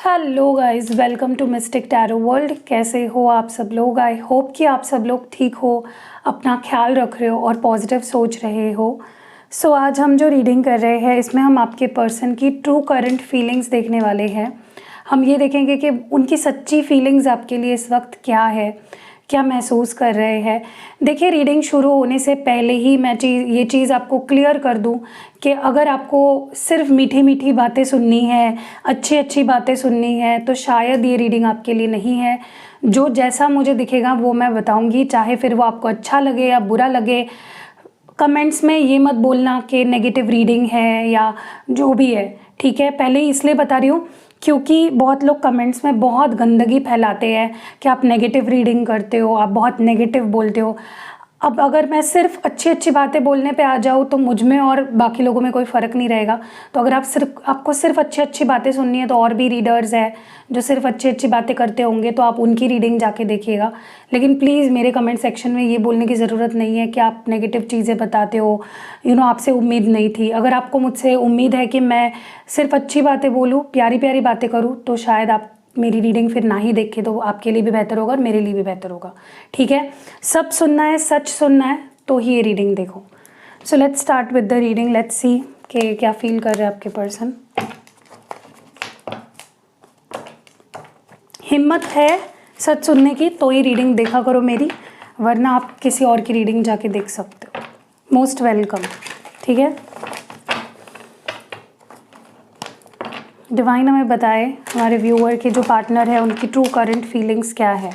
Hello guys, welcome to mystic tarot world. कैसे हो आप सब लोग? आई होप कि आप सब लोग ठीक हो, अपना ख्याल रख रहे हो और पॉजिटिव सोच रहे हो। सो आज हम जो रीडिंग कर रहे हैं इसमें हम आपके पर्सन की ट्रू करंट फीलिंग्स देखने वाले हैं। हम ये देखेंगे कि उनकी सच्ची फीलिंग्स आपके लिए इस वक्त क्या है, क्या महसूस कर रहे हैं। देखिए, रीडिंग शुरू होने से पहले ही मैं ये चीज़ आपको क्लियर कर दूं कि अगर आपको सिर्फ मीठी मीठी बातें सुननी है, अच्छी अच्छी बातें सुननी है, तो शायद ये रीडिंग आपके लिए नहीं है। जो जैसा मुझे दिखेगा वो मैं बताऊंगी, चाहे फिर वो आपको अच्छा लगे या बुरा लगे। कमेंट्स में ये मत बोलना कि नेगेटिव रीडिंग है या जो भी है, ठीक है। पहले ही इसलिए बता रही हूँ क्योंकि बहुत लोग कमेंट्स में बहुत गंदगी फैलाते हैं कि आप नेगेटिव रीडिंग करते हो, आप बहुत नेगेटिव बोलते हो। अब अगर मैं सिर्फ अच्छी अच्छी बातें बोलने पे आ जाऊँ तो मुझ में और बाकी लोगों में कोई फ़र्क नहीं रहेगा। तो अगर आपको सिर्फ अच्छी अच्छी बातें सुननी है तो और भी रीडर्स है जो सिर्फ अच्छी अच्छी बातें करते होंगे, तो आप उनकी रीडिंग जाके देखिएगा। लेकिन प्लीज़ मेरे कमेंट सेक्शन में ये बोलने की ज़रूरत नहीं है कि आप नेगेटिव चीज़ें बताते हो। आपसे उम्मीद नहीं थी। अगर आपको मुझसे उम्मीद है कि मैं सिर्फ अच्छी बातें बोलूँ, प्यारी प्यारी बातें करूँ, तो शायद आप मेरी रीडिंग फिर ना ही देखें, तो आपके लिए भी बेहतर होगा और मेरे लिए भी बेहतर होगा, ठीक है। सब सुनना है, सच सुनना है, तो ही ये रीडिंग देखो। So let's start with the reading. Let's see कि क्या फील कर रहे हैं आपके पर्सन। हिम्मत है सच सुनने की तो ही रीडिंग देखा करो मेरी, वरना आप किसी और की रीडिंग जाके देख सकते हो। मोस्ट वेलकम, ठीक है। डिवाइन हमें बताए हमारे व्यूअर के जो पार्टनर है उनकी ट्रू करंट फीलिंग्स क्या है।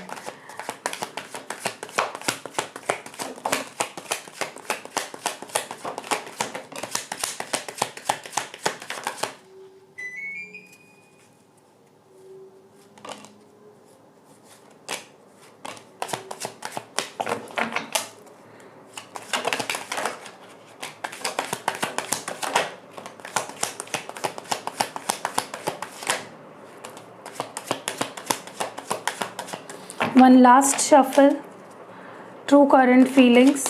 One last shuffle. True current feelings.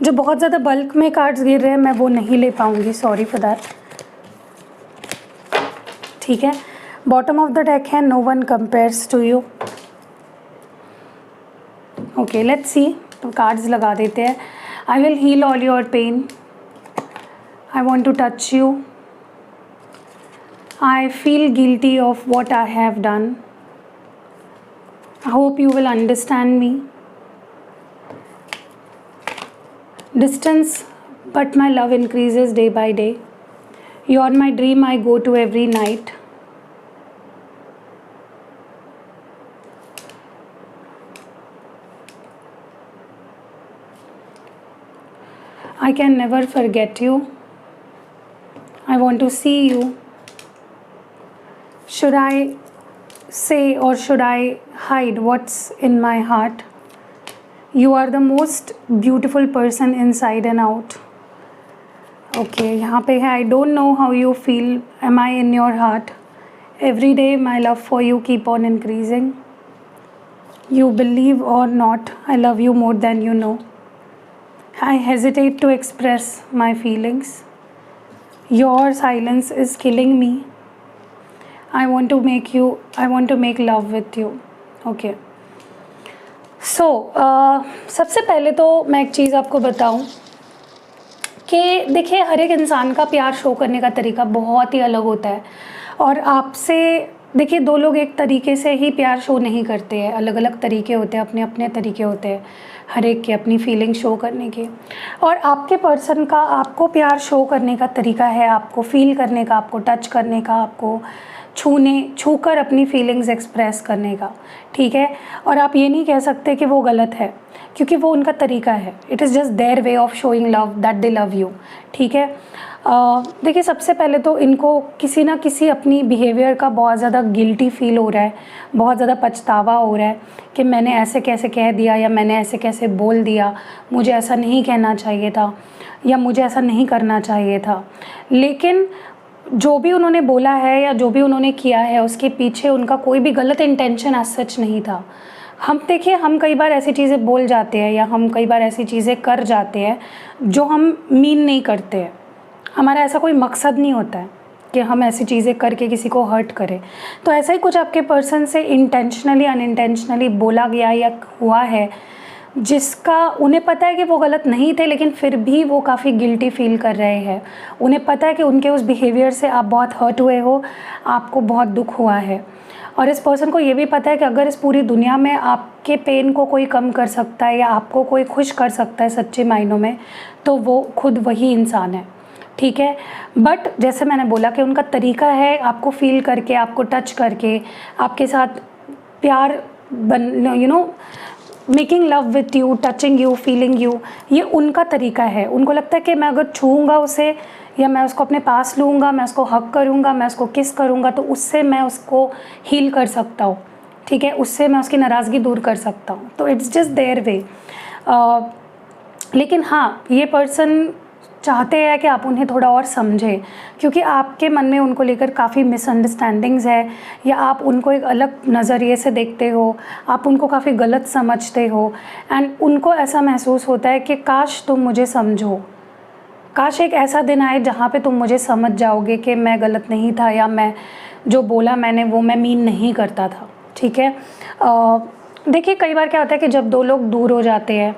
जो बहुत ज़्यादा बल्क में कार्ड्स गिर रहे हैं मैं वो नहीं ले पाऊंगी, सॉरी फॉर दैट, ठीक है। बॉटम ऑफ द डेक है no one compares to you. Okay, let's see. तो कार्ड्स लगा देते हैं। I will heal all your pain. I want to touch you. I feel guilty of what I have done. I hope you will understand me. Distance, but my love increases day by day. You are my dream I go to every night. I can never forget you. I want to see you. Should I say or should I hide what's in my heart? You are the most beautiful person inside and out. Okay, यहाँ पे है I don't know how you feel. Am I in your heart? Every day my love for you keep on increasing. You believe or not, I love you more than you know. I hesitate to express my feelings. Your silence is killing me. I want to make love with you. Okay. So, सबसे पहले तो मैं एक चीज़ आपको बताऊं कि देखिए, हर एक इंसान का प्यार शो करने का तरीका बहुत ही अलग होता है। और आपसे देखिए, दो लोग एक तरीके से ही प्यार शो नहीं करते हैं, अलग अलग तरीके होते हैं, अपने अपने तरीके होते हैं हर एक के अपनी फीलिंग शो करने के। और आपके पर्सन का आपको प्यार शो करने का तरीका है आपको फील करने का, आपको टच करने का, आपको छूकर अपनी फीलिंग्स एक्सप्रेस करने का, ठीक है। और आप ये नहीं कह सकते कि वो गलत है, क्योंकि वो उनका तरीका है। It is just their way of showing love that they love you, ठीक है। देखिए, सबसे पहले तो इनको किसी ना किसी अपनी बिहेवियर का बहुत ज़्यादा गिल्टी फील हो रहा है, बहुत ज़्यादा पछतावा हो रहा है कि मैंने ऐसे कैसे कह दिया या मैंने ऐसे कैसे बोल दिया, मुझे ऐसा नहीं कहना चाहिए था या मुझे ऐसा नहीं करना चाहिए था। लेकिन जो भी उन्होंने बोला है या जो भी उन्होंने किया है उसके पीछे उनका कोई भी गलत इंटेंशन एज सच नहीं था। हम देखिए, हम कई बार ऐसी चीज़ें बोल जाते हैं या हम कई बार ऐसी चीज़ें कर जाते हैं जो हम मीन नहीं करते हैं। हमारा ऐसा कोई मकसद नहीं होता है कि हम ऐसी चीज़ें करके किसी को हर्ट करें। तो ऐसा ही कुछ आपके पर्सन से इंटेंशनली अनइंटेंशनली बोला गया या हुआ है, जिसका उन्हें पता है कि वो गलत नहीं थे, लेकिन फिर भी वो काफ़ी गिल्टी फील कर रहे हैं। उन्हें पता है कि उनके उस बिहेवियर से आप बहुत हर्ट हुए हो, आपको बहुत दुख हुआ है। और इस पर्सन को ये भी पता है कि अगर इस पूरी दुनिया में आपके पेन को कोई कम कर सकता है या आपको कोई खुश कर सकता है सच्चे मायनों में, तो वो खुद वही इंसान है। ठीक है, बट जैसे मैंने बोला कि उनका तरीका है आपको फील करके, आपको टच करके, आपके साथ प्यार बन making love with you, touching you, feeling you, ये उनका तरीका है। उनको लगता है कि मैं अगर छूऊंगा उसे या मैं उसको अपने पास लूँगा, मैं उसको हग करूँगा, मैं उसको किस करूँगा, तो उससे मैं उसको हील कर सकता हूँ। ठीक है, उससे मैं उसकी नाराज़गी दूर कर सकता हूँ। तो इट्स जस्ट देयर वे। लेकिन हाँ, ये पर्सन चाहते हैं कि आप उन्हें थोड़ा और समझें, क्योंकि आपके मन में उनको लेकर काफ़ी मिसअंडरस्टैंडिंग्स है या आप उनको एक अलग नज़रिए से देखते हो, आप उनको काफ़ी गलत समझते हो। एंड उनको ऐसा महसूस होता है कि काश तुम मुझे समझो, काश एक ऐसा दिन आए जहाँ पे तुम मुझे समझ जाओगे कि मैं गलत नहीं था या मैं जो बोला मैंने वो मैं मीन नहीं करता था। ठीक है, देखिए कई बार क्या होता है कि जब दो लोग दूर हो जाते हैं,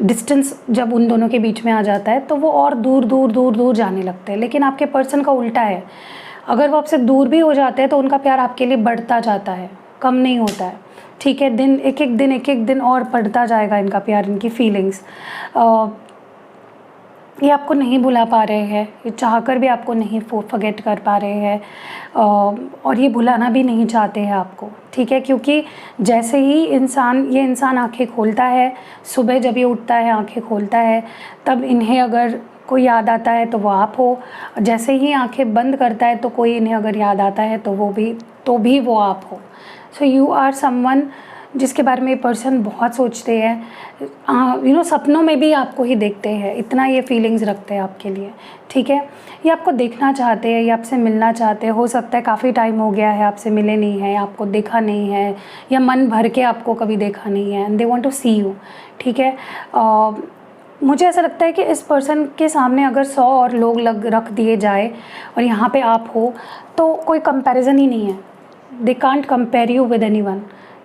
डिस्टेंस जब उन दोनों के बीच में आ जाता है, तो वो और दूर दूर दूर दूर जाने लगते हैं। लेकिन आपके पर्सन का उल्टा है, अगर वो आपसे दूर भी हो जाते हैं तो उनका प्यार आपके लिए बढ़ता जाता है, कम नहीं होता है। ठीक है, दिन एक एक दिन और बढ़ता जाएगा इनका प्यार, इनकी फीलिंग्स। ये आपको नहीं भुला पा रहे हैं, ये चाहकर भी आपको नहीं फॉरगेट कर पा रहे हैं, और ये भुलाना भी नहीं चाहते हैं आपको। ठीक है, क्योंकि जैसे ही ये इंसान आंखें खोलता है, सुबह जब ये उठता है आंखें खोलता है, तब इन्हें अगर कोई याद आता है तो वो आप हो। जैसे ही आंखें बंद करता है तो कोई इन्हें अगर याद आता है तो भी वो आप हो। सो यू आर समवन जिसके बारे में ये पर्सन बहुत सोचते हैं। सपनों में भी आपको ही देखते हैं, इतना ये फीलिंग्स रखते हैं आपके लिए। ठीक है, ये आपको देखना चाहते हैं, ये आपसे मिलना चाहते हैं। हो सकता है काफ़ी टाइम हो गया है आपसे मिले नहीं हैं, आपको देखा नहीं है, या मन भर के आपको कभी देखा नहीं है, and they want to see you. ठीक है, मुझे ऐसा लगता है कि इस पर्सन के सामने अगर 100 और लोग रख दिए जाए और यहाँ पे आप हो, तो कोई कंपैरिजन ही नहीं है। They can't compare you with anyone.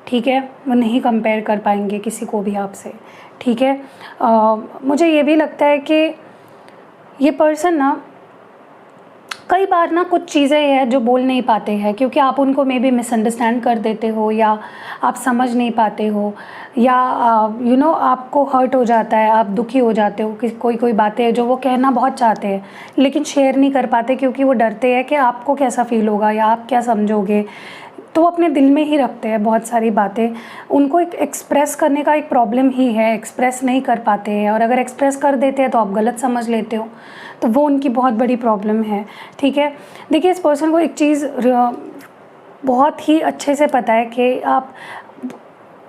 ठीक है, वो नहीं कंपेयर कर पाएंगे किसी को भी आपसे। ठीक है, मुझे ये भी लगता है कि ये पर्सन ना कई बार ना कुछ चीज़ें हैं जो बोल नहीं पाते हैं, क्योंकि आप उनको मे बी मिसअंडरस्टैंड कर देते हो या आप समझ नहीं पाते हो, या आपको हर्ट हो जाता है, आप दुखी हो जाते हो कि कोई बातें हैं जो वो कहना बहुत चाहते हैं लेकिन शेयर नहीं कर पाते, क्योंकि वो डरते हैं कि आपको कैसा फ़ील होगा या आप क्या समझोगे। तो वो अपने दिल में ही रखते हैं बहुत सारी बातें। उनको एक एक्सप्रेस करने का एक प्रॉब्लम ही है, एक्सप्रेस नहीं कर पाते हैं, और अगर एक्सप्रेस कर देते हैं तो आप गलत समझ लेते हो, तो वो उनकी बहुत बड़ी प्रॉब्लम है। ठीक है, देखिए इस पर्सन को एक चीज़ बहुत ही अच्छे से पता है कि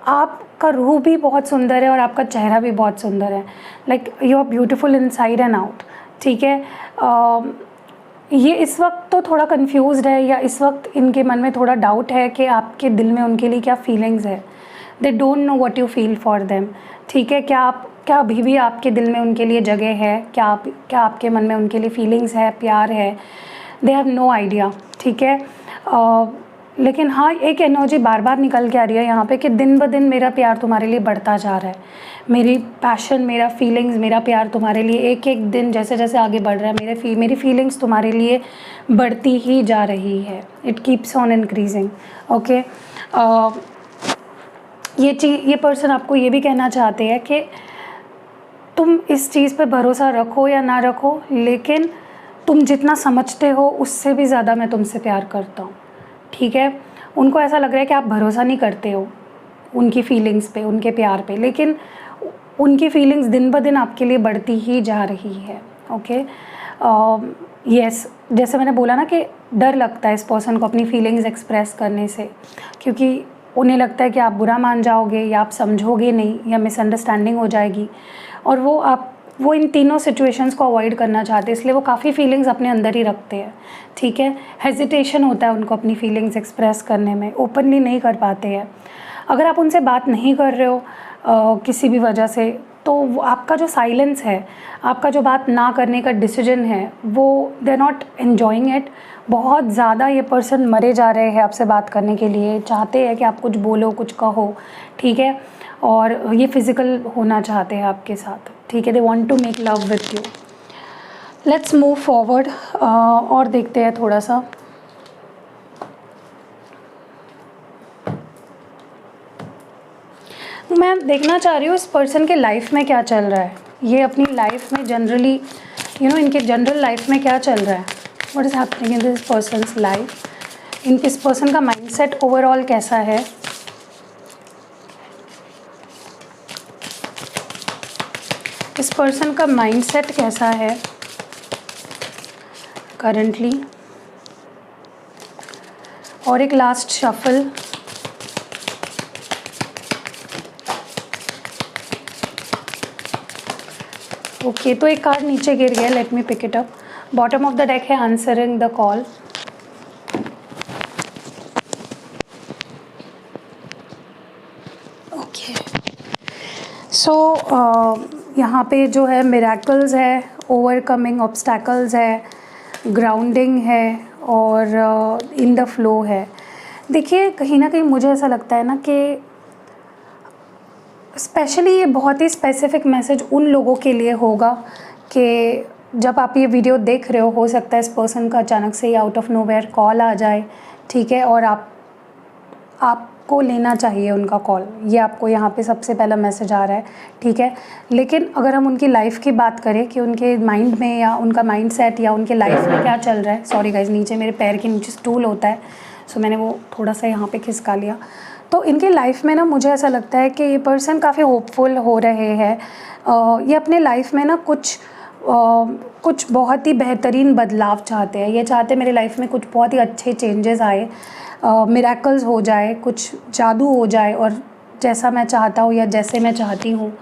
आपका रूह भी बहुत सुंदर है और आपका चेहरा भी बहुत सुंदर है। Like you are beautiful inside and out. ठीक है, ये इस वक्त तो थोड़ा कंफ्यूज्ड है, या इस वक्त इनके मन में थोड़ा डाउट है कि आपके दिल में उनके लिए क्या फीलिंग्स है। They don't know what you feel for them. ठीक है, क्या अभी भी आपके दिल में उनके लिए जगह है, क्या आपके मन में उनके लिए फीलिंग्स है, प्यार है। They have no idea. ठीक है, लेकिन हाँ, एक एनर्जी बार बार निकल के आ रही है यहाँ पे कि दिन ब दिन मेरा प्यार तुम्हारे लिए बढ़ता जा रहा है, मेरी पैशन, मेरा फीलिंग्स, मेरा प्यार तुम्हारे लिए एक एक दिन जैसे जैसे आगे बढ़ रहा है, मेरी फीलिंग्स तुम्हारे लिए बढ़ती ही जा रही है। It keeps on increasing. Okay, ये पर्सन आपको ये भी कहना चाहते हैं कि तुम इस चीज़ पे भरोसा रखो या ना रखो, लेकिन तुम जितना समझते हो उससे भी ज़्यादा मैं तुमसे प्यार करता हूँ। ठीक है, उनको ऐसा लग रहा है कि आप भरोसा नहीं करते हो उनकी फीलिंग्स पे, उनके प्यार पे, लेकिन उनकी फीलिंग्स दिन ब दिन आपके लिए बढ़ती ही जा रही है। ओके, यस, जैसे मैंने बोला ना कि डर लगता है इस पर्सन को अपनी फीलिंग्स एक्सप्रेस करने से, क्योंकि उन्हें लगता है कि आप बुरा मान जाओगे या आप समझोगे नहीं या मिसअंडरस्टैंडिंग हो जाएगी, और वो इन तीनों सिचुएशंस को अवॉइड करना चाहते हैं, इसलिए वो काफ़ी फीलिंग्स अपने अंदर ही रखते हैं। ठीक है, हेजिटेशन होता है उनको अपनी फीलिंग्स एक्सप्रेस करने में, ओपनली नहीं कर पाते हैं। अगर आप उनसे बात नहीं कर रहे हो किसी भी वजह से, तो आपका जो साइलेंस है, आपका जो बात ना करने का डिसीजन है, वो they are not enjoying it. बहुत ज़्यादा ये पर्सन मरे जा रहे हैं आपसे बात करने के लिए, चाहते हैं कि आप कुछ बोलो, कुछ कहो, ठीक है, और ये फिज़िकल होना चाहते हैं आपके साथ, ठीक है, they want to make love with you. Let's move forward और देखते हैं थोड़ा सा। मैं देखना चाह रही हूँ इस पर्सन के लाइफ में क्या चल रहा है, ये अपनी लाइफ में जनरली इनके जनरल लाइफ में क्या चल रहा है, what is happening in this persons life, इस पर्सन का माइंडसेट ओवरऑल कैसा है, इस पर्सन का माइंडसेट कैसा है करंटली। और एक लास्ट शफल। ओके, तो एक कार्ड नीचे गिर गया, let me pick it up. Bottom of the deck है answering the call. Okay, so यहाँ पे जो है मिरेकल्स है, ओवरकमिंग ऑब्स्टैकल्स है, ग्राउंडिंग है और इन द फ्लो है। देखिए, कहीं ना कहीं मुझे ऐसा लगता है ना कि स्पेशली ये बहुत ही स्पेसिफिक मैसेज उन लोगों के लिए होगा कि जब आप ये वीडियो देख रहे हो सकता है इस पर्सन का अचानक से ही आउट ऑफ नोवेयर कॉल आ जाए, ठीक है, और आपको लेना चाहिए उनका कॉल, ये आपको यहाँ पे सबसे पहला मैसेज आ रहा है, ठीक है। लेकिन अगर हम उनकी लाइफ की बात करें कि उनके माइंड में या उनका माइंड सेट या उनके लाइफ में क्या चल रहा है, सॉरी गाइज, नीचे मेरे पैर के नीचे स्टूल होता है, सो मैंने वो थोड़ा सा यहाँ पे खिसका लिया। तो इनके लाइफ में ना मुझे ऐसा लगता है कि ये पर्सन काफ़ी होपफुल हो रहे हैं। ये अपने लाइफ में ना कुछ बहुत ही बेहतरीन बदलाव चाहते हैं। ये चाहते हैं मेरे लाइफ में कुछ बहुत ही अच्छे चेंजेस आए, मिरेकल्स हो जाए, कुछ जादू हो जाए और जैसा मैं चाहता हूँ या जैसे मैं चाहती हूँ।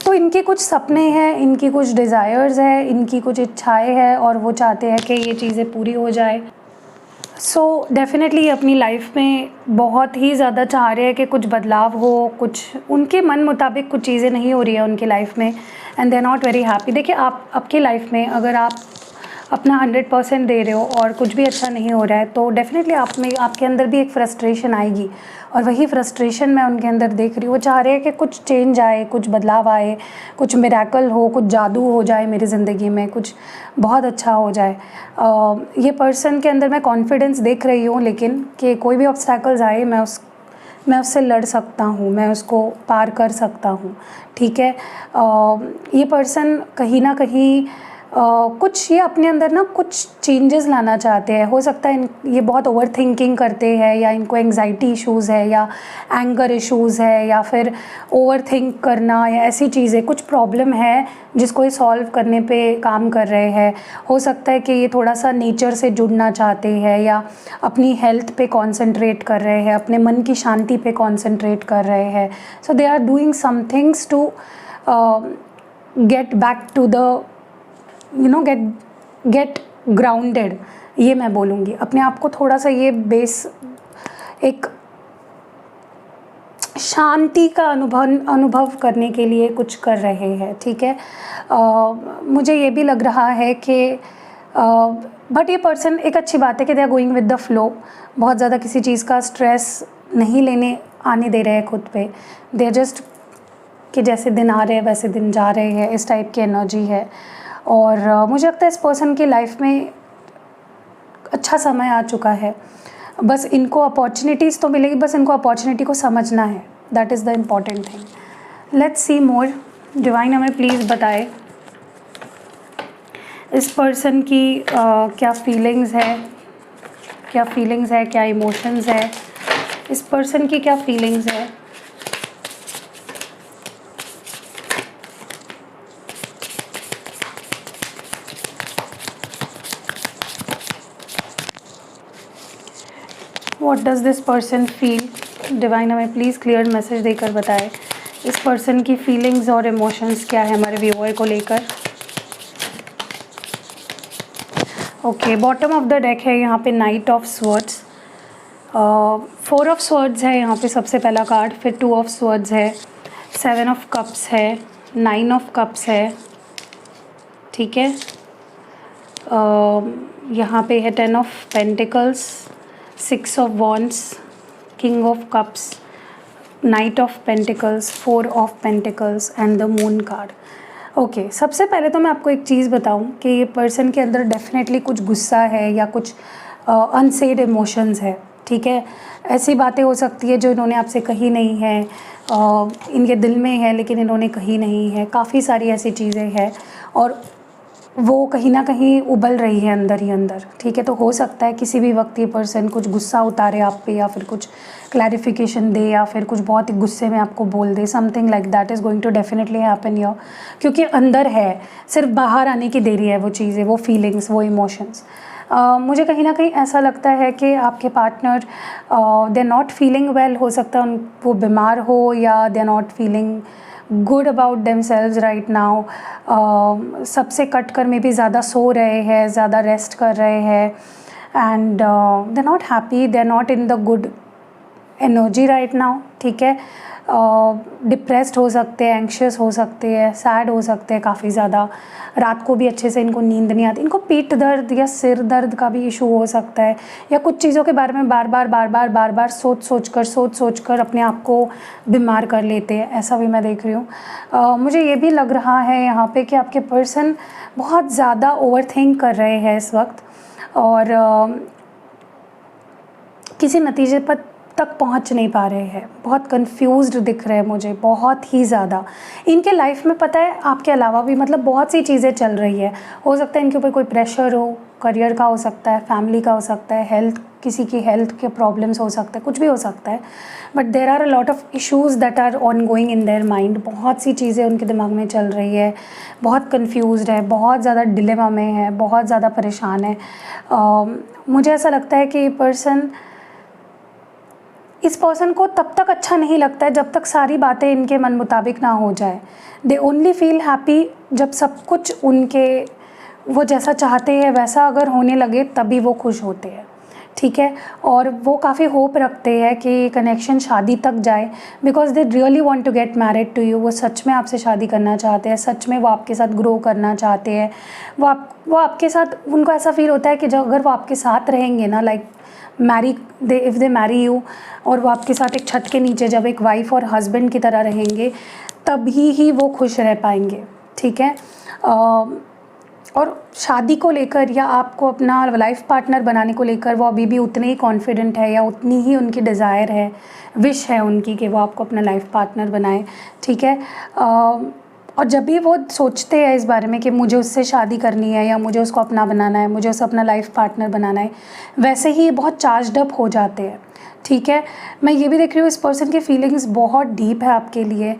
तो इनके कुछ सपने हैं, इनकी कुछ डिज़ायर्स है, इनकी कुछ इच्छाएं हैं और वो चाहते हैं कि ये चीज़ें पूरी हो जाए। सो डेफिनेटली अपनी लाइफ में बहुत ही ज़्यादा चाह रहे हैं कि कुछ बदलाव हो, कुछ उनके मन मुताबिक कुछ चीज़ें नहीं हो रही है उनकी लाइफ में and they are not very happy. देखिए, आप आपकी लाइफ में अगर आप अपना 100% दे रहे हो और कुछ भी अच्छा नहीं हो रहा है तो डेफिनेटली आपके अंदर भी एक फ्रस्ट्रेशन आएगी, और वही फ्रस्ट्रेशन मैं उनके अंदर देख रही हूँ। वो चाह रहे हैं कि कुछ चेंज आए, कुछ बदलाव आए, कुछ मिरेकल हो, कुछ जादू हो जाए मेरी ज़िंदगी में, कुछ बहुत अच्छा हो जाए। ये पर्सन के अंदर मैं कॉन्फिडेंस देख रही हूँ, लेकिन कि कोई भी ऑब्स्टैकल्स आए मैं उससे लड़ सकता हूँ, मैं उसको पार कर सकता हूँ, ठीक है। ये पर्सन कहीं ना कहीं कुछ ये अपने अंदर ना कुछ चेंजेस लाना चाहते हैं। हो सकता है ये बहुत ओवर थिंकिंग करते हैं, या इनको एंग्जाइटी इश्यूज़ है, या एंगर इश्यूज़ है, या फिर ओवर थिंक करना, या ऐसी चीज़ें कुछ प्रॉब्लम है जिसको ये सॉल्व करने पे काम कर रहे हैं। हो सकता है कि ये थोड़ा सा नेचर से जुड़ना चाहते हैं, या अपनी हेल्थ पे कॉन्सेंट्रेट कर रहे हैं, अपने मन की शांति पे कॉन्सेंट्रेट कर रहे हैं। So they are doing some things to get back to the get grounded, ये मैं बोलूँगी। अपने आप को थोड़ा सा ये एक शांति का अनुभव करने के लिए कुछ कर रहे हैं, ठीक है। मुझे ये भी लग रहा है कि बट ये पर्सन, एक अच्छी बात है कि they are going with the flow, बहुत ज़्यादा किसी चीज़ का स्ट्रेस नहीं आने दे रहे हैं खुद पे। दे आर जस्ट कि जैसे दिन आ रहे हैं वैसे दिन जा रहे हैं, इस टाइप की एनर्जी है। और मुझे लगता है इस पर्सन की लाइफ में अच्छा समय आ चुका है। बस इनको अपॉर्चुनिटीज़ तो मिलेगी, बस इनको अपॉर्चुनिटी को समझना है, that is the important thing. Let's see more. Divine हमें प्लीज़ बताए इस पर्सन की क्या फीलिंग्स है, क्या इमोशंस है, इस पर्सन की क्या फीलिंग्स है। What does this person feel. Divine हमें प्लीज़ क्लियर मैसेज देकर बताए इस पर्सन की फीलिंग्स और इमोशंस क्या है हमारे व्यूअर को लेकर। Okay, bottom of the deck है यहाँ पे night of swords. 4 of swords है यहाँ पे सबसे पहला कार्ड, फिर 2 ऑफ स्वर्ड्स है, 7 ऑफ कप्स है, 9 ऑफ कप्स है, ठीक है। यहाँ पे है 10 of pentacles, 6 of wands, king of cups, night of pentacles, 4 of pentacles and the moon card. Okay, सबसे पहले तो मैं आपको एक चीज़ बताऊं कि ये पर्सन के अंदर डेफिनेटली कुछ गुस्सा है या कुछ अनसेड इमोशंस है, ठीक है। ऐसी बातें हो सकती है जो इन्होंने आपसे कही नहीं है, इनके दिल में है लेकिन इन्होंने कही नहीं है। काफ़ी सारी ऐसी चीज़ें हैं और वो कहीं ना कहीं उबल रही है अंदर ही अंदर, ठीक है। तो हो सकता है किसी भी वक्त ये पर्सन कुछ गुस्सा उतारे आप पे, या फिर कुछ क्लैरिफिकेशन दे, या फिर कुछ बहुत ही गुस्से में आपको बोल दे। Something like that is going to definitely happen your, क्योंकि अंदर है, सिर्फ बाहर आने की देरी है वो चीज़ें, वो फीलिंग्स, वो इमोशंस। मुझे कहीं ना कहीं ऐसा लगता है कि आपके partner they not feeling well, हो सकता है वो बीमार हो, या they not feeling good about themselves right now. सबसे कट कर में भी ज़्यादा सो रहे हैं, ज़्यादा रेस्ट कर रहे हैं, and they not happy, they not in the good energy right now, ठीक है। डिप्रेस्ड हो सकते हैं, एंक्शियस हो सकते हैं, सैड हो सकते हैं काफ़ी ज़्यादा। रात को भी अच्छे से इनको नींद नहीं आती, इनको पीठ दर्द या सिर दर्द का भी इशू हो सकता है, या कुछ चीज़ों के बारे में बार बार सोच कर अपने आप को बीमार कर लेते हैं, ऐसा भी मैं देख रही हूँ। मुझे ये भी लग रहा है यहाँ पे कि आपके पर्सन बहुत ज़्यादा ओवरथिंक कर रहे हैं इस वक्त, और किसी नतीजे पर तक पहुंच नहीं पा रहे हैं, बहुत कंफ्यूज्ड दिख रहे हैं मुझे, बहुत ही ज़्यादा। इनके लाइफ में पता है आपके अलावा भी मतलब बहुत सी चीज़ें चल रही है। हो सकता है इनके ऊपर कोई प्रेशर हो, करियर का हो सकता है, फैमिली का हो सकता है, हेल्थ, किसी की हेल्थ के प्रॉब्लम्स हो सकते हैं, कुछ भी हो सकता है। But there are a lot of issues that are ongoing in their mind. बहुत सी चीज़ें उनके दिमाग में चल रही है, बहुत कन्फ्यूज्ड है, बहुत ज़्यादा डिलेमा में है, बहुत ज़्यादा परेशान है। मुझे ऐसा लगता है कि ये पर्सन, इस पर्सन को तब तक अच्छा नहीं लगता है जब तक सारी बातें इनके मन मुताबिक ना हो जाए। दे ओनली फील हैप्पी जब सब कुछ उनके, वो जैसा चाहते हैं वैसा अगर होने लगे तभी वो खुश होते हैं, ठीक है। और वो काफ़ी होप रखते हैं कि कनेक्शन शादी तक जाए, because they really want to get married to you. वो सच में आपसे शादी करना चाहते हैं, सच में वो आपके साथ ग्रो करना चाहते हैं। वो आपके साथ, उनको ऐसा फील होता है कि जब अगर वो आपके साथ रहेंगे ना, like if they marry you, और वो आपके साथ एक छत के नीचे जब एक वाइफ और हस्बैंड की तरह रहेंगे, तभी ही वो खुश रह पाएंगे, ठीक है। और शादी को लेकर या आपको अपना लाइफ पार्टनर बनाने को लेकर वो अभी भी उतने ही कॉन्फिडेंट है, या उतनी ही उनकी डिज़ायर है, विश है उनकी कि वो आपको अपना लाइफ पार्टनर बनाए, ठीक है। और जब भी वो सोचते हैं इस बारे में कि मुझे उससे शादी करनी है, या मुझे उसको अपना बनाना है, मुझे उसे अपना लाइफ पार्टनर बनाना है, वैसे ही बहुत चार्जड अप हो जाते हैं, ठीक है। मैं ये भी देख रही हूँ इस पर्सन की फीलिंग्स बहुत डीप है आपके लिए।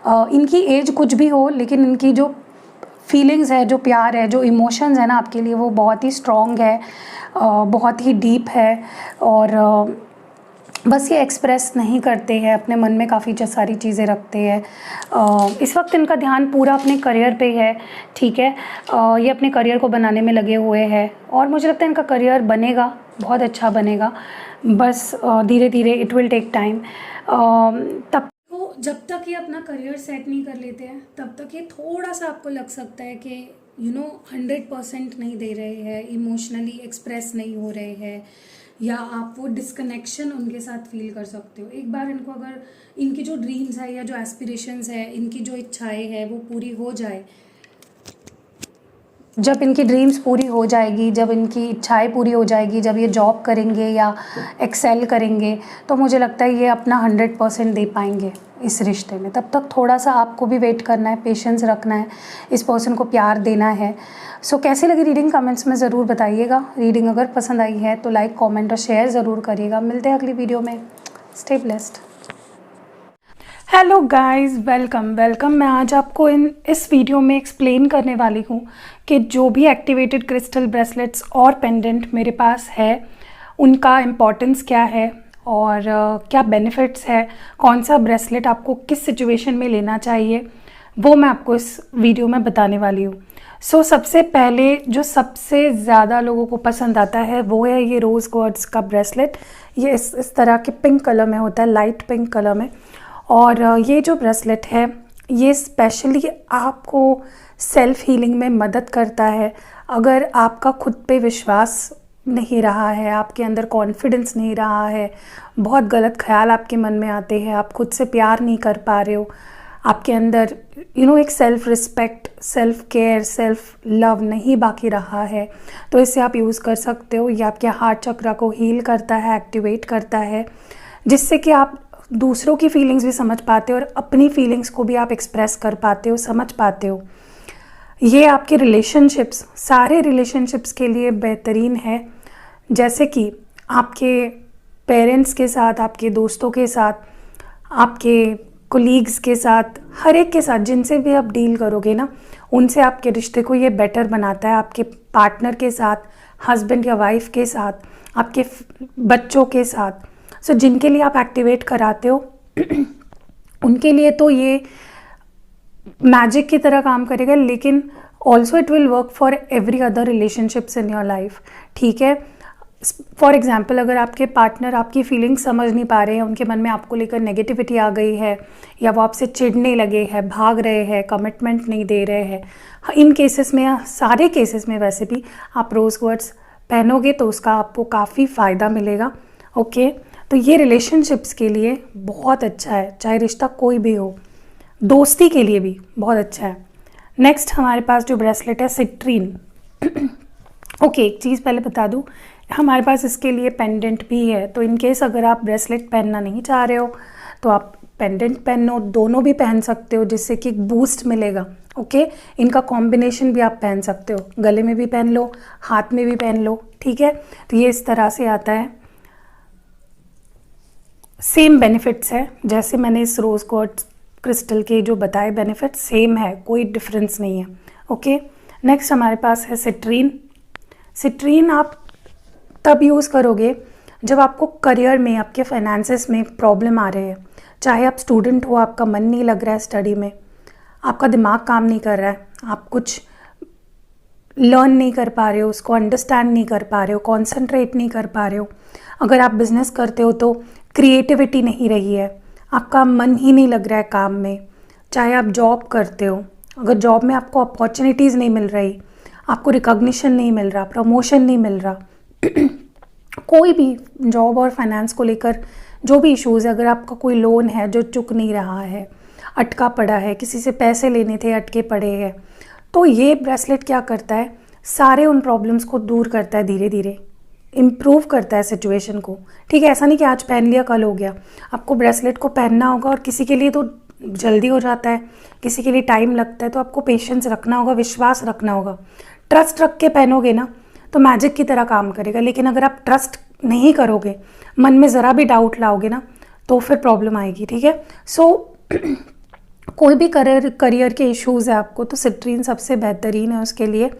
इनकी एज कुछ भी हो, लेकिन इनकी जो फीलिंग्स है, जो प्यार है, जो इमोशंस है ना आपके लिए, वो बहुत ही स्ट्रॉन्ग है, बहुत ही डीप है। और बस ये एक्सप्रेस नहीं करते हैं, अपने मन में काफ़ी सारी चीज़ें रखते हैं। इस वक्त इनका ध्यान पूरा अपने करियर पे है, ठीक है। ये अपने करियर को बनाने में लगे हुए हैं, और मुझे लगता है इनका करियर बनेगा, बहुत अच्छा बनेगा, बस धीरे धीरे, इट विल टेक टाइम। तब तो जब तक ये अपना करियर सेट नहीं कर लेते हैं, तब तक ये थोड़ा सा आपको लग सकता है कि 100% नहीं दे रहे हैं, इमोशनली एक्सप्रेस नहीं हो रहे हैं, या आप वो डिस्कनेक्शन उनके साथ फील कर सकते हो। एक बार इनको, अगर इनकी जो ड्रीम्स है या जो एस्पिरेशंस है, इनकी जो इच्छाएं है वो पूरी हो जाए, जब इनकी ड्रीम्स पूरी हो जाएगी, जब इनकी इच्छाएं पूरी हो जाएगी, जब ये जॉब करेंगे या एक्सेल करेंगे, तो मुझे लगता है ये अपना 100% दे पाएंगे इस रिश्ते में। तब तक थोड़ा सा आपको भी वेट करना है, पेशेंस रखना है, इस पर्सन को प्यार देना है। सो कैसी लगी रीडिंग कमेंट्स में ज़रूर बताइएगा। रीडिंग अगर पसंद आई है तो लाइक, कमेंट और शेयर ज़रूर करिएगा। मिलते हैं अगली वीडियो में। Stay blessed. Hello guys, welcome. मैं आज आपको इस वीडियो में एक्सप्लेन करने वाली हूँ कि जो भी एक्टिवेटेड क्रिस्टल ब्रेसलेट्स और पेंडेंट मेरे पास है, उनका इम्पोर्टेंस क्या है और क्या बेनिफिट्स है, कौन सा ब्रेसलेट आपको किस सिचुएशन में लेना चाहिए, वो मैं आपको इस वीडियो में बताने वाली हूँ। सबसे पहले जो सबसे ज़्यादा लोगों को पसंद आता है वो है ये रोज़ क्वार्ट्ज का ब्रेसलेट। ये इस तरह के पिंक कलर में होता है, लाइट पिंक कलर में। और ये जो ब्रेसलेट है ये स्पेशली आपको सेल्फ हीलिंग में मदद करता है। अगर आपका खुद पे विश्वास नहीं रहा है, आपके अंदर कॉन्फिडेंस नहीं रहा है, बहुत गलत ख्याल आपके मन में आते हैं, आप खुद से प्यार नहीं कर पा रहे हो, आपके अंदर एक self respect, self care, self love नहीं बाकी रहा है, तो इसे आप यूज़ कर सकते हो। ये आपके हार्ट चक्र को हील करता है, एक्टिवेट करता है, जिससे कि आप दूसरों की फीलिंग्स भी समझ पाते हो और अपनी फीलिंग्स को भी आप एक्सप्रेस कर पाते हो, समझ पाते हो। ये आपके रिलेशनशिप्स, सारे रिलेशनशिप्स के लिए बेहतरीन है, जैसे कि आपके पेरेंट्स के साथ, आपके दोस्तों के साथ, आपके कोलीग्स के साथ, हर एक के साथ जिनसे भी आप डील करोगे ना, उनसे आपके रिश्ते को ये बेटर बनाता है। आपके पार्टनर के साथ, हस्बैंड या वाइफ के साथ, आपके बच्चों के साथ, जिनके लिए आप एक्टिवेट कराते हो उनके लिए तो ये मैजिक की तरह काम करेगा, लेकिन also it will work for every other relationships in your life. ठीक है, फॉर एग्जाम्पल अगर आपके पार्टनर आपकी फीलिंग्स समझ नहीं पा रहे हैं, उनके मन में आपको लेकर नेगेटिविटी आ गई है, या वो आपसे चिढ़ने लगे हैं, भाग रहे हैं, कमिटमेंट नहीं दे रहे हैं, इन केसेस में या सारे केसेस में वैसे भी आप रोज़ क्वार्ट्ज पहनोगे तो उसका आपको काफ़ी फ़ायदा मिलेगा। ओके, तो ये रिलेशनशिप्स के लिए बहुत अच्छा है, चाहे रिश्ता कोई भी हो, दोस्ती के लिए भी बहुत अच्छा है। नेक्स्ट हमारे पास जो ब्रेसलेट है सिट्रीन। ओके, एक चीज़ पहले बता दूँ, हमारे पास इसके लिए पेंडेंट भी है, तो इन केस अगर आप ब्रेसलेट पहनना नहीं चाह रहे हो तो आप पेंडेंट पहनो, दोनों भी पहन सकते हो, जिससे कि एक बूस्ट मिलेगा। ओके, इनका कॉम्बिनेशन भी आप पहन सकते हो, गले में भी पहन लो, हाथ में भी पहन लो। ठीक है, तो ये इस तरह से आता है, सेम बेनिफिट्स है जैसे मैंने इस रोज़ क्वार्ट्ज क्रिस्टल के जो बताए बेनिफिट्स सेम है, कोई डिफरेंस नहीं है। ओके, नेक्स्ट हमारे पास है सिट्रीन। सिट्रीन आप तब यूज़ करोगे जब आपको करियर में, आपके फाइनेंसेस में प्रॉब्लम आ रहे हैं, चाहे आप स्टूडेंट हो, आपका मन नहीं लग रहा है स्टडी में, आपका दिमाग काम नहीं कर रहा है, आप कुछ लर्न नहीं कर पा रहे हो, उसको अंडरस्टैंड नहीं कर पा रहे हो, कॉन्सेंट्रेट नहीं कर पा रहे हो। अगर आप बिज़नेस करते हो तो क्रिएटिविटी नहीं रही है, आपका मन ही नहीं लग रहा है काम में, चाहे आप जॉब करते हो, अगर जॉब में आपको अपॉर्चुनिटीज़ नहीं मिल रही, आपको रिकॉग्निशन नहीं मिल रहा, प्रमोशन नहीं मिल रहा, कोई भी जॉब और फाइनेंस को लेकर जो भी इश्यूज़ है, अगर आपका कोई लोन है जो चुक नहीं रहा है, अटका पड़ा है, किसी से पैसे लेने थे अटके पड़े हैं, तो ये ब्रेसलेट क्या करता है, सारे उन प्रॉब्लम्स को दूर करता है, धीरे धीरे इम्प्रूव करता है सिचुएशन को। ठीक है, ऐसा नहीं कि आज पहन लिया कल हो गया, आपको ब्रेसलेट को पहनना होगा, और किसी के लिए तो जल्दी हो जाता है, किसी के लिए टाइम लगता है, तो आपको पेशेंस रखना होगा, विश्वास रखना होगा, ट्रस्ट रख के पहनोगे ना तो मैजिक की तरह काम करेगा। लेकिन अगर आप ट्रस्ट नहीं करोगे, मन में ज़रा भी डाउट लाओगे ना, तो फिर प्रॉब्लम आएगी। ठीक है, कोई भी करियर के इश्यूज़ है आपको, तो सिट्रीन सबसे बेहतरीन है उसके लिए,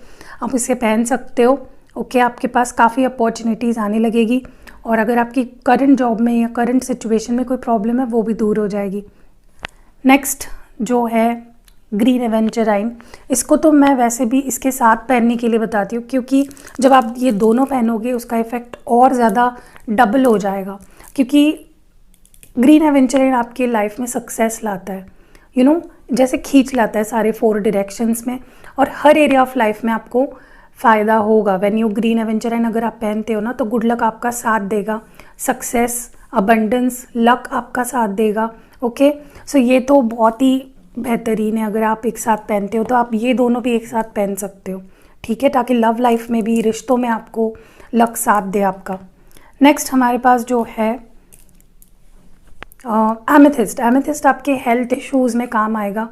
आप इसे पहन सकते हो। ओके, आपके पास काफ़ी अपॉर्चुनिटीज़ आने लगेगी, और अगर आपकी करंट जॉब में या करंट सिचुएशन में कोई प्रॉब्लम है वो भी दूर हो जाएगी। नेक्स्ट जो है ग्रीन एवेंचराइन, इसको तो मैं वैसे भी इसके साथ पहनने के लिए बताती हूँ, क्योंकि जब आप ये दोनों पहनोगे उसका इफ़ेक्ट और ज़्यादा डबल हो जाएगा, क्योंकि ग्रीन एवेंचराइन आपके लाइफ में सक्सेस लाता है, जैसे खींच लाता है सारे 4 डायरेक्शंस में, और हर एरिया ऑफ लाइफ में आपको फ़ायदा होगा। व्हेन यू ग्रीन एवेंचराइन अगर आप पहनते हो ना, तो गुड लक आपका साथ देगा, सक्सेस, अबंडेंस, लक आपका साथ देगा। ओके, सो ये तो बहुत ही बेहतरीन है, अगर आप एक साथ पहनते हो तो आप ये दोनों भी एक साथ पहन सकते हो। ठीक है, ताकि लव लाइफ में भी, रिश्तों में आपको लक साथ दे आपका। नेक्स्ट हमारे पास जो है एमेथिस्ट। एमेथिस्ट आपके हेल्थ इश्यूज़ में काम आएगा।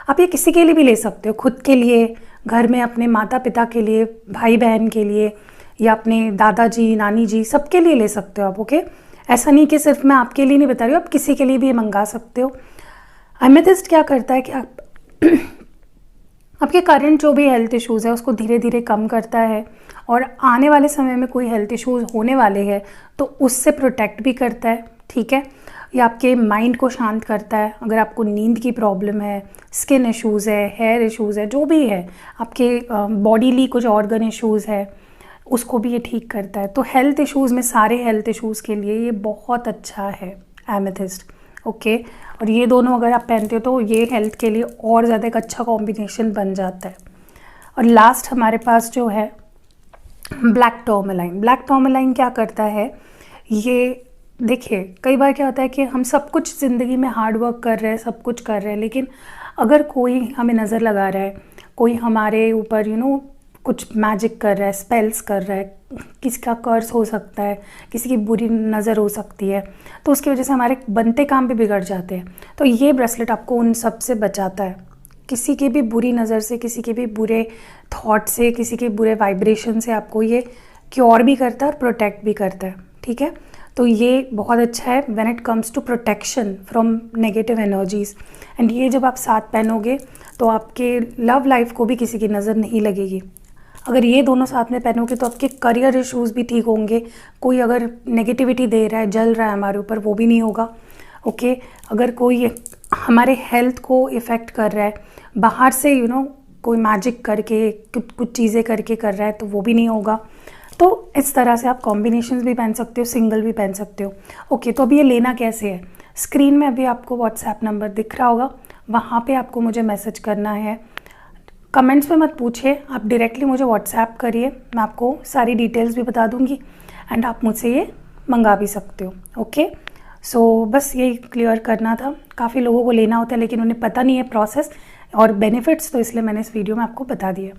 आप ये किसी के लिए भी ले सकते हो, खुद के लिए, घर में अपने माता पिता के लिए, भाई बहन के लिए, या अपने दादाजी नानी जी, सबके लिए ले सकते हो आप। ओके, ऐसा नहीं कि सिर्फ मैं आपके लिए नहीं बता रही हूँ, आप किसी के लिए भी मंगा सकते हो। एमेथिस्ट क्या करता है कि आपके करंट जो भी हेल्थ इश्यूज़ है उसको धीरे धीरे कम करता है, और आने वाले समय में कोई हेल्थ इश्यूज़ होने वाले हैं तो उससे प्रोटेक्ट भी करता है। ठीक है, ये आपके माइंड को शांत करता है। अगर आपको नींद की प्रॉब्लम है, स्किन इश्यूज़ है, हेयर इश्यूज़ है, जो भी है, आपके बॉडीली कुछ ऑर्गन इश्यूज़ है, उसको भी ये ठीक करता है। तो हेल्थ इश्यूज़ में, सारे हेल्थ इश्यूज़ के लिए ये बहुत अच्छा है एमेथिस्ट। ओके, और ये दोनों अगर आप पहनते हो तो ये हेल्थ के लिए और ज़्यादा एक अच्छा कॉम्बिनेशन बन जाता है। और लास्ट हमारे पास जो है ब्लैक टर्मलाइन। ब्लैक टर्मलाइन क्या करता है, ये देखिए कई बार क्या होता है कि हम सब कुछ ज़िंदगी में हार्ड वर्क कर रहे हैं, सब कुछ कर रहे हैं, लेकिन अगर कोई हमें नज़र लगा रहा है, कोई हमारे ऊपर कुछ मैजिक कर रहा है, स्पेल्स कर रहा है, किसी का कर्स हो सकता है, किसी की बुरी नज़र हो सकती है, तो उसकी वजह से हमारे बनते काम भी बिगड़ जाते हैं। तो ये ब्रेसलेट आपको उन सब से बचाता है, किसी की भी बुरी नज़र से, किसी के भी बुरे थॉट से, किसी के बुरे वाइब्रेशन से आपको ये क्योर भी करता है और प्रोटेक्ट भी करता है। ठीक है, तो ये बहुत अच्छा है when it comes to protection from negative energies. And ये जब आप साथ पहनोगे तो आपके लव लाइफ को भी किसी की नज़र नहीं लगेगी। अगर ये दोनों साथ में पहनोगे तो आपके करियर इश्यूज़ भी ठीक होंगे। कोई अगर नेगेटिविटी दे रहा है, जल रहा है हमारे ऊपर, वो भी नहीं होगा। ओके, अगर कोई हमारे हेल्थ को इफ़ेक्ट कर रहा है, बाहर से कोई मैजिक करके, कुछ चीज़ें करके कर रहा है, तो वो भी नहीं होगा। तो इस तरह से आप कॉम्बिनेशंस भी पहन सकते हो, सिंगल भी पहन सकते हो। ओके, तो अभी ये लेना कैसे है, स्क्रीन में अभी आपको व्हाट्सएप नंबर दिख रहा होगा, वहाँ पे आपको मुझे मैसेज करना है। कमेंट्स में मत पूछिए, आप डायरेक्टली मुझे व्हाट्सएप करिए, मैं आपको सारी डिटेल्स भी बता दूँगी एंड आप मुझसे ये मंगा भी सकते हो। ओके, सो बस यही क्लियर करना था। काफ़ी लोगों को लेना होता है लेकिन उन्हें पता नहीं है प्रोसेस और बेनिफिट्स, तो इसलिए मैंने इस वीडियो में आपको बता दिया।